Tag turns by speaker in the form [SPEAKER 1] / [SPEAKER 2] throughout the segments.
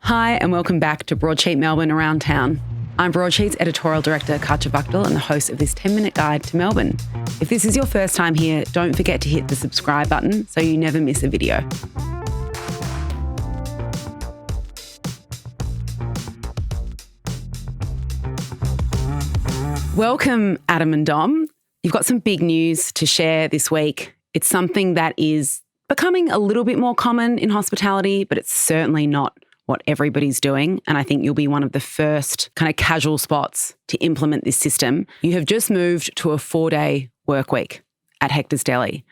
[SPEAKER 1] Hi and welcome back to Broadsheet Melbourne Around Town. I'm Broadsheet's editorial director Katja Vakdal and the host of this 10-minute guide to Melbourne. If this is your first time here, don't forget to hit the subscribe button so you never miss a video. Welcome, Adam and Dom. You've got some big news to share this week. It's something that is becoming a little bit more common in hospitality, but it's certainly not what everybody's doing. And I think you'll be one of the first kind of casual spots to implement this system. You have just moved to a 4-day work week at Hectors Deli.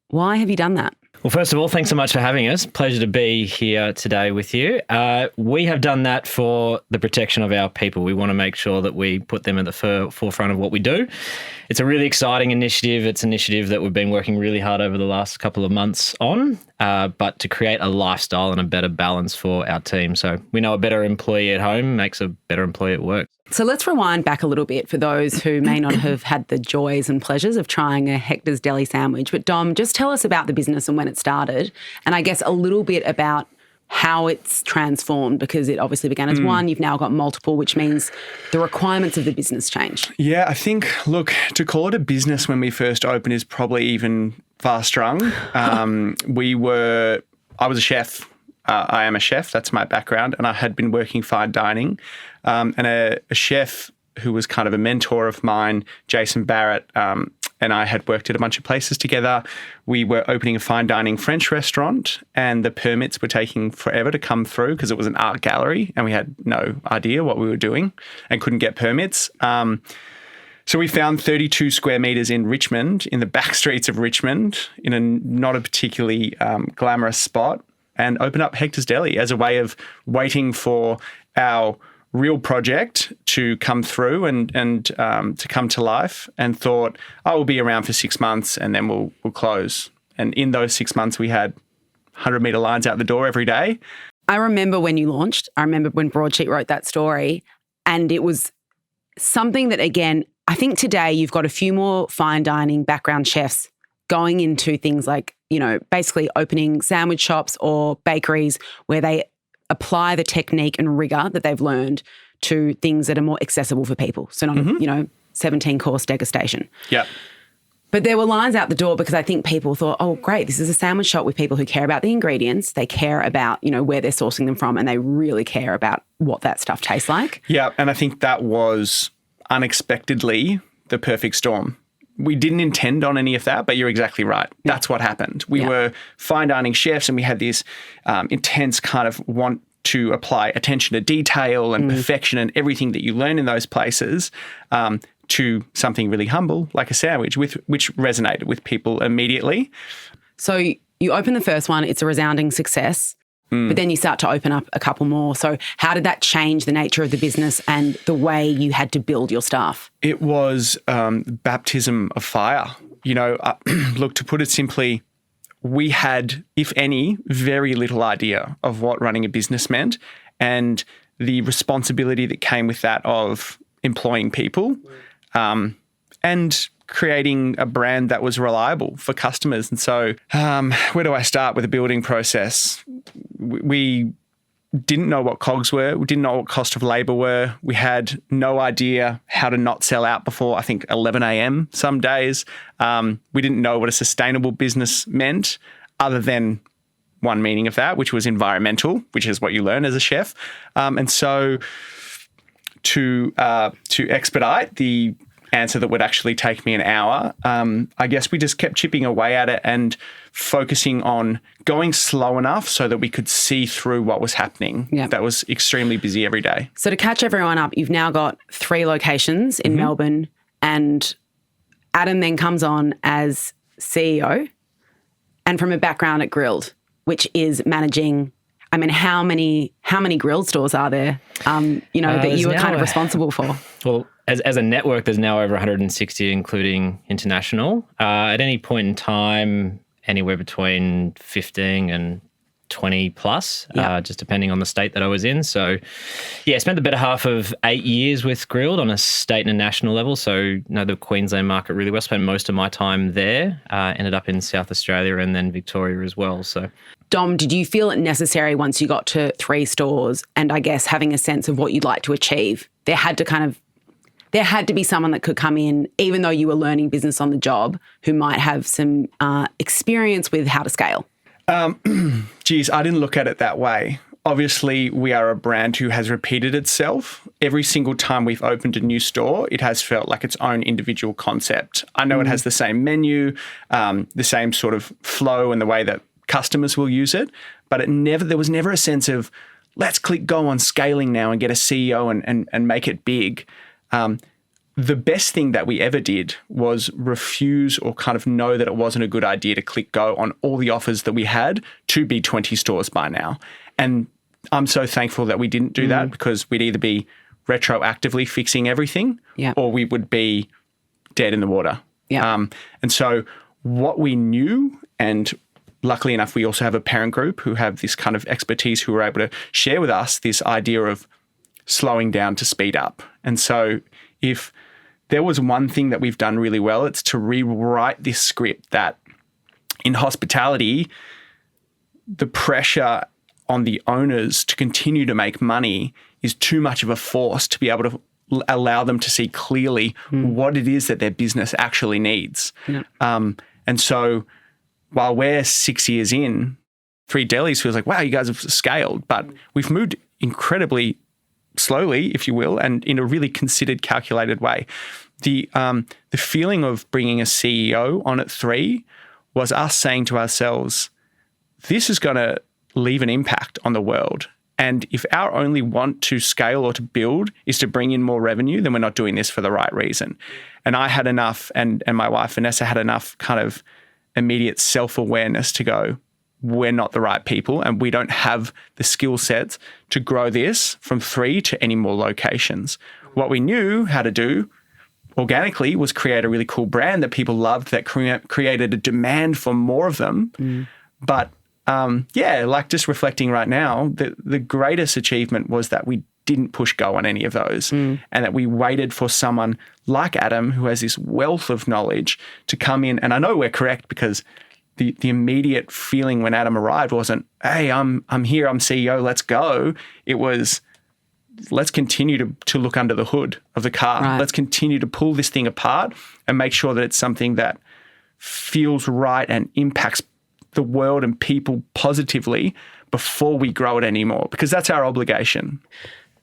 [SPEAKER 1] Why have you done that?
[SPEAKER 2] Well, first of all, thanks so much for having us. Pleasure to be here today with you. We have done that for the protection of our people. We want to make sure that we put them at the forefront of what we do. It's a really exciting initiative. It's an initiative that we've been working really hard over the last couple of months on, but to create a lifestyle and a better balance for our team. So we know a better employee at home makes a better employee at work.
[SPEAKER 1] So let's rewind back a little bit for those who may not have had the joys and pleasures of trying a Hectors Deli sandwich. But Dom, just tell us about the business and when it started, and I guess a little bit about how it's transformed, because it obviously began as one, you've now got multiple, which means the requirements of the business change.
[SPEAKER 3] Yeah, I think, look, to call it a business when we first opened is probably even far strung. I was a chef. I am a chef. That's my background. And I had been working fine dining. And a chef who was kind of a mentor of mine, Jason Barrett, and I had worked at a bunch of places together. We were opening a fine dining French restaurant, and the permits were taking forever to come through because it was an art gallery and we had no idea what we were doing and couldn't get permits. So we found 32 square metres in Richmond, in the back streets of Richmond, in a not a particularly glamorous spot, and opened up Hectors Deli as a way of waiting for our real project to come through and to come to life, and thought, we'll be around for 6 months and then we'll close. And in those 6 months, we had 100-metre lines out the door every day.
[SPEAKER 1] I remember when you launched. I remember when Broadsheet wrote that story, and it was something that, again, I think today you've got a few more fine dining background chefs going into things like, basically opening sandwich shops or bakeries where they apply the technique and rigor that they've learned to things that are more accessible for people. So not, 17-course degustation.
[SPEAKER 3] Yeah.
[SPEAKER 1] But there were lines out the door because I think people thought, oh, great, this is a sandwich shop with people who care about the ingredients. They care about, where they're sourcing them from, and they really care about what that stuff tastes like.
[SPEAKER 3] Yeah, and I think that was unexpectedly the perfect storm. We didn't intend on any of that, but you're exactly right. That's what happened. We were fine dining chefs, and we had this intense kind of want to apply attention to detail and perfection and everything that you learn in those places to something really humble, like a sandwich, which resonated with people immediately.
[SPEAKER 1] So you open the first one, it's a resounding success. But then you start to open up a couple more. So how did that change the nature of the business and the way you had to build your staff?
[SPEAKER 3] It was baptism of fire. Look, to put it simply, we had, if any, very little idea of what running a business meant, and the responsibility that came with that of employing people and creating a brand that was reliable for customers. And so where do I start with the building process? We didn't know what COGS were. We didn't know what cost of labour were. We had no idea how to not sell out before, I think, 11 a.m. some days. We didn't know what a sustainable business meant, other than one meaning of that, which was environmental, which is what you learn as a chef. And so to expedite the answer that would actually take me an hour, I guess we just kept chipping away at it and focusing on going slow enough so that we could see through what was happening.
[SPEAKER 1] Yep.
[SPEAKER 3] That was extremely busy every day.
[SPEAKER 1] So to catch everyone up, you've now got 3 locations in Melbourne, and Adam then comes on as CEO and from a background at Grilled, which is managing, how many Grilled stores are there, that you were kind of responsible for?
[SPEAKER 2] Well, as a network, there's now over 160, including international. At any point in time, anywhere between 15 and 20 plus, just depending on the state that I was in. So, I spent the better half of 8 years with Grilled on a state and a national level. So, know the Queensland market really well. Spent most of my time there. Ended up in South Australia and then Victoria as well. So,
[SPEAKER 1] Dom, did you feel it necessary once you got to 3 stores and I guess having a sense of what you'd like to achieve? There had to be someone that could come in, even though you were learning business on the job, who might have some experience with how to scale.
[SPEAKER 3] Geez, I didn't look at it that way. Obviously, we are a brand who has repeated itself. Every single time we've opened a new store, it has felt like its own individual concept. I know it has the same menu, the same sort of flow and the way that customers will use it, but there was never a sense of, let's click go on scaling now and get a CEO and make it big. The best thing that we ever did was refuse or kind of know that it wasn't a good idea to click go on all the offers that we had to be 20 stores by now. And I'm so thankful that we didn't do that, because we'd either be retroactively fixing everything or we would be dead in the water.
[SPEAKER 1] Yeah.
[SPEAKER 3] And so what we knew, and luckily enough, we also have a parent group who have this kind of expertise who were able to share with us this idea of slowing down to speed up. And so if there was one thing that we've done really well, it's to rewrite this script that in hospitality, the pressure on the owners to continue to make money is too much of a force to be able to allow them to see clearly what it is that their business actually needs.
[SPEAKER 1] Yeah.
[SPEAKER 3] And so while we're 6 years in, 3 Delis feels like, wow, you guys have scaled, but we've moved incredibly slowly, if you will, and in a really considered, calculated way. The feeling of bringing a CEO on at 3 was us saying to ourselves, this is going to leave an impact on the world. And if our only want to scale or to build is to bring in more revenue, then we're not doing this for the right reason. And I had enough, and my wife, Vanessa, had enough kind of immediate self-awareness to go, we're not the right people and we don't have the skill sets to grow this from 3 to any more locations. What we knew how to do organically was create a really cool brand that people loved, that created a demand for more of them. But like just reflecting right now, the greatest achievement was that we didn't push go on any of those, and that we waited for someone like Adam, who has this wealth of knowledge, to come in. And I know we're correct, because the immediate feeling when Adam arrived wasn't, hey, I'm here, I'm CEO, let's go. It was, let's continue to look under the hood of the car.
[SPEAKER 1] Right.
[SPEAKER 3] Let's continue to pull this thing apart and make sure that it's something that feels right and impacts the world and people positively before we grow it anymore, because that's our obligation.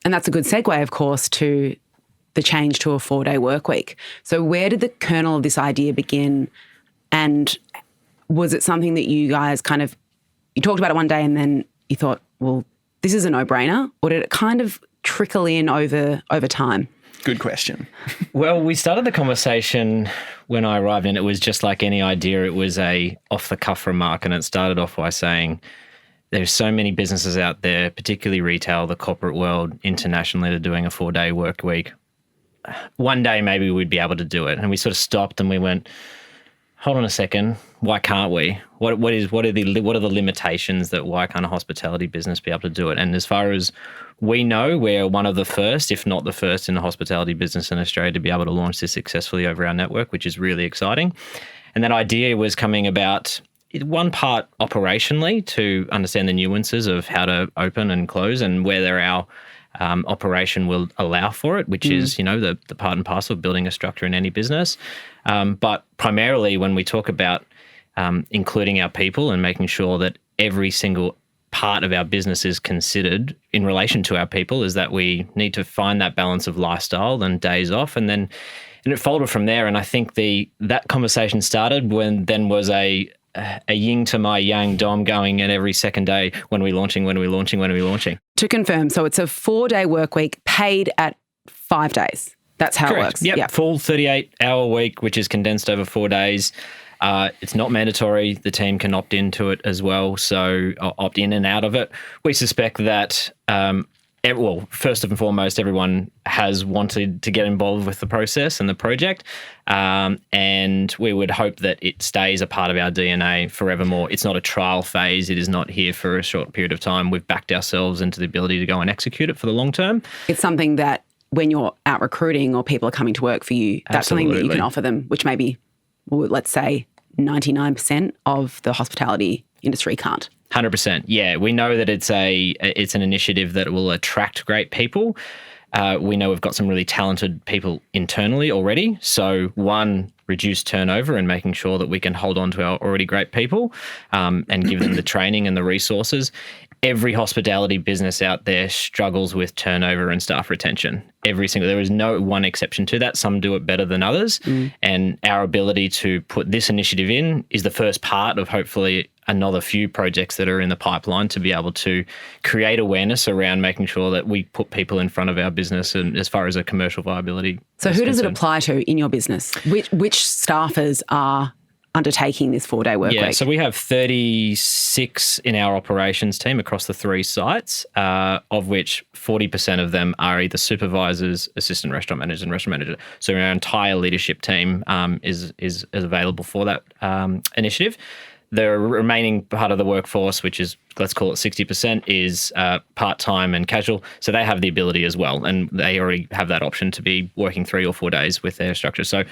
[SPEAKER 1] And that's a good segue, of course, to the change to a 4-day work week. So where did the kernel of this idea begin? And was it something that you guys you talked about it one day and then you thought, well, this is a no-brainer? Or did it kind of trickle in over time?
[SPEAKER 3] Good question.
[SPEAKER 2] Well, we started the conversation when I arrived, and it was just like any idea. It was a off-the-cuff remark, and it started off by saying there's so many businesses out there, particularly retail, the corporate world, internationally, that are doing a 4-day work week. One day maybe we'd be able to do it. And we sort of stopped and we went, hold on a second, why can't we? What are the limitations that why can't a hospitality business be able to do it? And as far as we know, we're one of the first, if not the first, in the hospitality business in Australia to be able to launch this successfully over our network, which is really exciting. And that idea was coming about, one part operationally, to understand the nuances of how to open and close and whether our operation will allow for it, which is, the part and parcel of building a structure in any business. But primarily when we talk about including our people and making sure that every single part of our business is considered in relation to our people, is that we need to find that balance of lifestyle and days off. And it folded from there. And I think that conversation started when then was a yin to my yang Dom going at every second day, when are we launching?
[SPEAKER 1] To confirm, so it's a 4-day work week paid at 5 days. That's how
[SPEAKER 2] Correct.
[SPEAKER 1] it works.
[SPEAKER 2] Yep. Full 38-hour week, which is condensed over 4 days. It's not mandatory. The team can opt into it as well, so opt in and out of it. We suspect that, first and foremost, everyone has wanted to get involved with the process and the project, and we would hope that it stays a part of our DNA forevermore. It's not a trial phase. It is not here for a short period of time. We've backed ourselves into the ability to go and execute it for the long term.
[SPEAKER 1] It's something that when you're out recruiting or people are coming to work for you, that's something that you can offer them, which maybe, let's say, 99% of the hospitality industry can't.
[SPEAKER 2] 100%. Yeah, we know that it's an initiative that will attract great people. We know we've got some really talented people internally already. So one, reduce turnover and making sure that we can hold on to our already great people and give them the training and the resources. Every hospitality business out there struggles with turnover and staff retention. There is no one exception to that. Some do it better than others. And our ability to put this initiative in is the first part of hopefully another few projects that are in the pipeline to be able to create awareness around making sure that we put people in front of our business and as far as a commercial viability.
[SPEAKER 1] So who does it apply to in your business? Which staffers are undertaking this 4-day work week?
[SPEAKER 2] So we have 36 in our operations team across the 3 sites, of which 40% of them are either supervisors, assistant restaurant managers, and restaurant manager. So our entire leadership team is available for that initiative. The remaining part of the workforce, which is, let's call it 60%, is part-time and casual. So they have the ability as well, and they already have that option to be working 3 or 4 days with their structure. So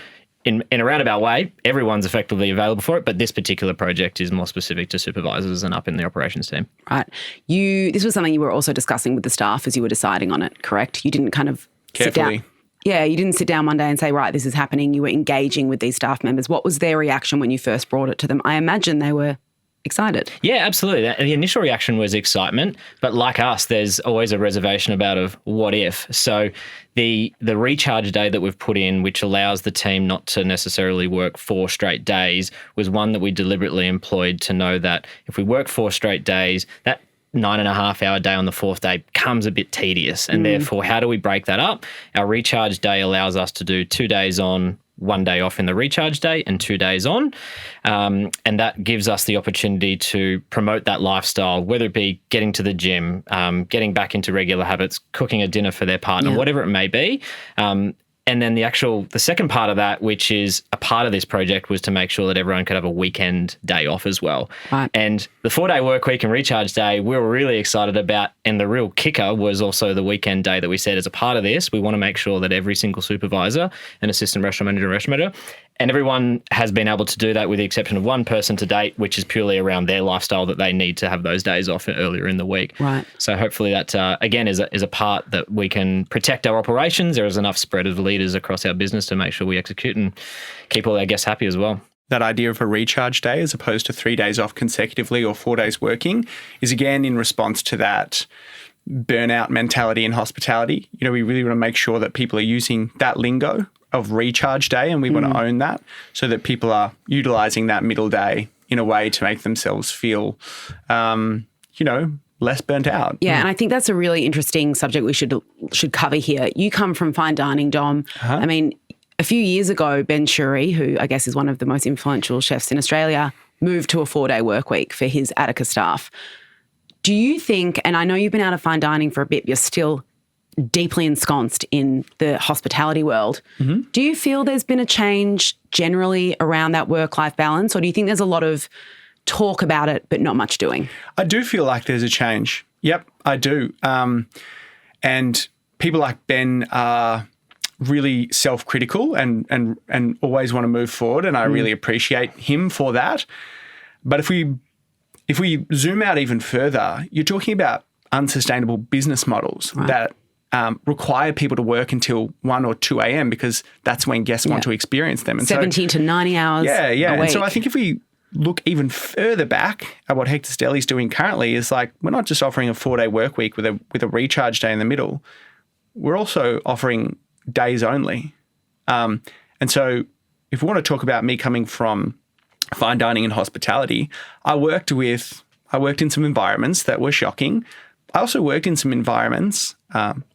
[SPEAKER 2] in a roundabout way, everyone's effectively available for it, but this particular project is more specific to supervisors and up in the operations team.
[SPEAKER 1] Right. This was something you were also discussing with the staff as you were deciding on it, correct? You didn't kind of
[SPEAKER 3] Carefully.
[SPEAKER 1] sit down. Yeah, you didn't sit down one day and say, right, this is happening. You were engaging with these staff members. What was their reaction when you first brought it to them? I imagine they were excited.
[SPEAKER 2] Yeah, absolutely. The initial reaction was excitement, but like us, there's always a reservation about of what if. So the recharge day that we've put in, which allows the team not to necessarily work 4 straight days, was one that we deliberately employed to know that if we work 4 straight days, that 9.5-hour day on the 4th day becomes a bit tedious. And therefore, how do we break that up? Our recharge day allows us to do 2 days on, 1 day off in the recharge day and 2 days on. And that gives us the opportunity to promote that lifestyle, whether it be getting to the gym, getting back into regular habits, cooking a dinner for their partner, whatever it may be. And then the second part of that, which is a part of this project, was to make sure that everyone could have a weekend day off as well.
[SPEAKER 1] Right.
[SPEAKER 2] And the 4-day work week and recharge day, we were really excited about. And the real kicker was also the weekend day that we said as a part of this, we want to make sure that every single supervisor and assistant restaurant manager and restaurant manager, and everyone has been able to do that with the exception of one person to date, which is purely around their lifestyle that they need to have those days off earlier in the week.
[SPEAKER 1] Right.
[SPEAKER 2] So hopefully that, again, is a part that we can protect our operations. There is enough spread of leaders across our business to make sure we execute and keep all our guests happy as well.
[SPEAKER 3] That idea of a recharge day as opposed to 3 days off consecutively or 4 days working is again in response to that burnout mentality in hospitality. You know, we really want to make sure that people are using that lingo of recharge day, and we want to own that so that people are utilizing that middle day in a way to make themselves feel, less burnt out.
[SPEAKER 1] Yeah, and I think that's a really interesting subject we should cover here. You come from fine dining, Dom. I mean, a few years ago, Ben Shuri, who I guess is one of the most influential chefs in Australia, moved to a 4-day work week for his Attica staff. Do you think, and I know you've been out of fine dining for a bit, you're still deeply ensconced in the hospitality world. Do you feel there's been a change generally around that work-life balance, or do you think there's a lot of talk about it but not much doing?
[SPEAKER 3] I do feel like there's a change. Yep, I do. And people like Ben are really self-critical and always want to move forward, and I really appreciate him for that. But if we zoom out even further, you're talking about unsustainable business models that require people to work until 1 or 2 a.m. because that's when guests want to experience them. And
[SPEAKER 1] 17 to 90 hours a week.
[SPEAKER 3] And so I think if we look even further back at what Hector's Deli is doing currently, is like we're not just offering a 4-day work week with a recharge day in the middle. We're also offering days only. And so if we want to talk about me coming from fine dining and hospitality, I worked in some environments that were shocking. I also worked in some environments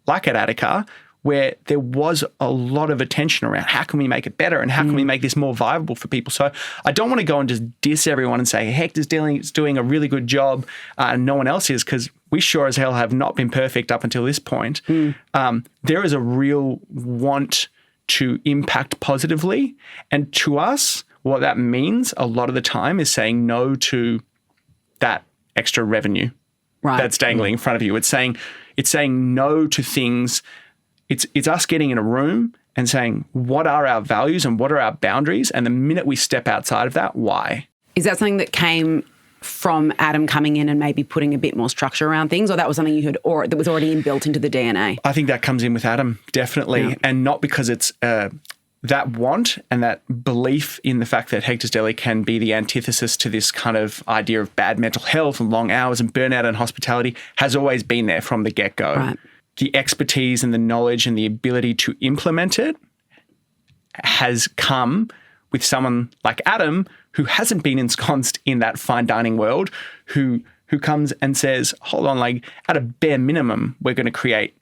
[SPEAKER 3] like at Attica where there was a lot of attention around how can we make it better and how can we make this more viable for people. So I don't want to go and just diss everyone and say Hector's doing a really good job and no one else is, because we sure as hell have not been perfect up until this point. There is a real want to impact positively. And to us, what that means a lot of the time is saying no to that extra revenue that's dangling in front of you. It's saying no to things. It's us getting in a room and saying, what are our values and what are our boundaries? And the minute we step outside of that, why?
[SPEAKER 1] Is that something that came from Adam coming in and maybe putting a bit more structure around things, or that was something you had, or that was already inbuilt into the DNA?
[SPEAKER 3] I think that comes in with Adam, definitely. And not because it's that want and that belief in the fact that Hectors Deli can be the antithesis to this kind of idea of bad mental health and long hours and burnout and hospitality has always been there from the get-go.
[SPEAKER 1] Right.
[SPEAKER 3] The expertise and the knowledge and the ability to implement it has come with someone like Adam, who hasn't been ensconced in that fine dining world, who comes and says, hold on, like at a bare minimum, we're going to create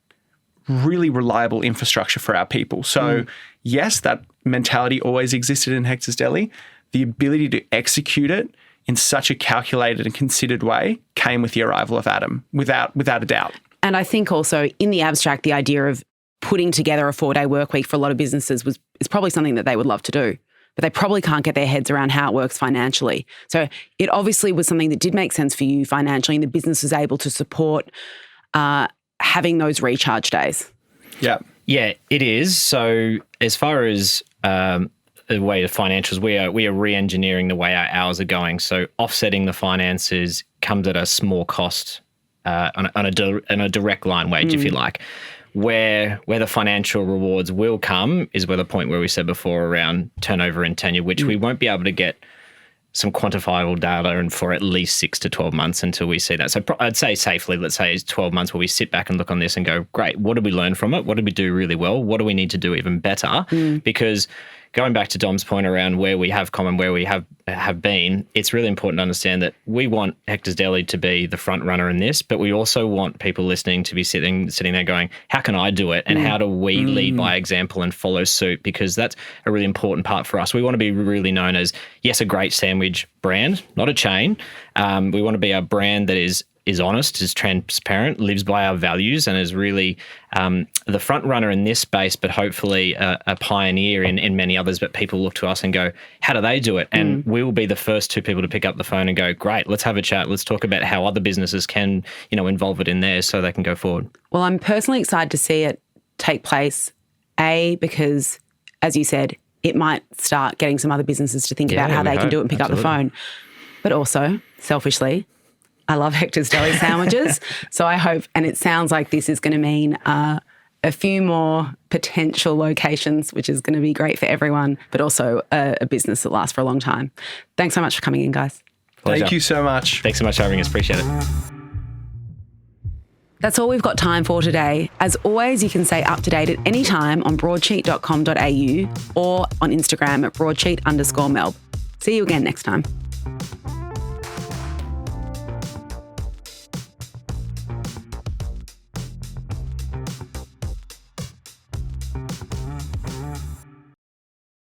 [SPEAKER 3] really reliable infrastructure for our people. So yes, that mentality always existed in Hectors Deli. The ability to execute it in such a calculated and considered way came with the arrival of Adam, without a doubt.
[SPEAKER 1] And I think also in the abstract, the idea of putting together a 4-day work week for a lot of businesses is probably something that they would love to do, but they probably can't get their heads around how it works financially. So it obviously was something that did make sense for you financially, and the business was able to support having those recharge days.
[SPEAKER 3] Yeah.
[SPEAKER 2] Yeah, it is. So as far as the way the financials, we are re-engineering the way our hours are going. So offsetting the finances comes at a small cost on a direct line wage, if you like. Where the financial rewards will come is where the point where we said before around turnover and tenure, which we won't be able to get some quantifiable data and for at least 6 to 12 months until we see that. So I'd say safely, let's say it's 12 months where we sit back and look on this and go, great, what did we learn from it? What did we do really well? What do we need to do even better? Because going back to Dom's point around where we have common, where we have been, it's really important to understand that we want Hectors Deli to be the front runner in this, but we also want people listening to be sitting there going, how can I do it? And how do we lead by example and follow suit? Because that's a really important part for us. We want to be really known as, yes, a great sandwich brand, not a chain. We want to be a brand that is honest, is transparent, lives by our values, and is really the front runner in this space, but hopefully a pioneer in many others. But people look to us and go, how do they do it? And we will be the first two people to pick up the phone and go, great, let's have a chat. Let's talk about how other businesses can, involve it in theirs so they can go forward.
[SPEAKER 1] Well, I'm personally excited to see it take place, because, as you said, it might start getting some other businesses to think about how they can do it and pick up the phone. But also, selfishly, I love Hectors Deli sandwiches. So I hope, and it sounds like this is going to mean a few more potential locations, which is going to be great for everyone, but also a business that lasts for a long time. Thanks so much for coming in, guys.
[SPEAKER 2] Pleasure.
[SPEAKER 3] Thank you so much.
[SPEAKER 2] Thanks so much for having us. Appreciate it.
[SPEAKER 1] That's all we've got time for today. As always, you can stay up to date at any time on broadsheet.com.au or on Instagram at broadsheet_Melb. See you again next time.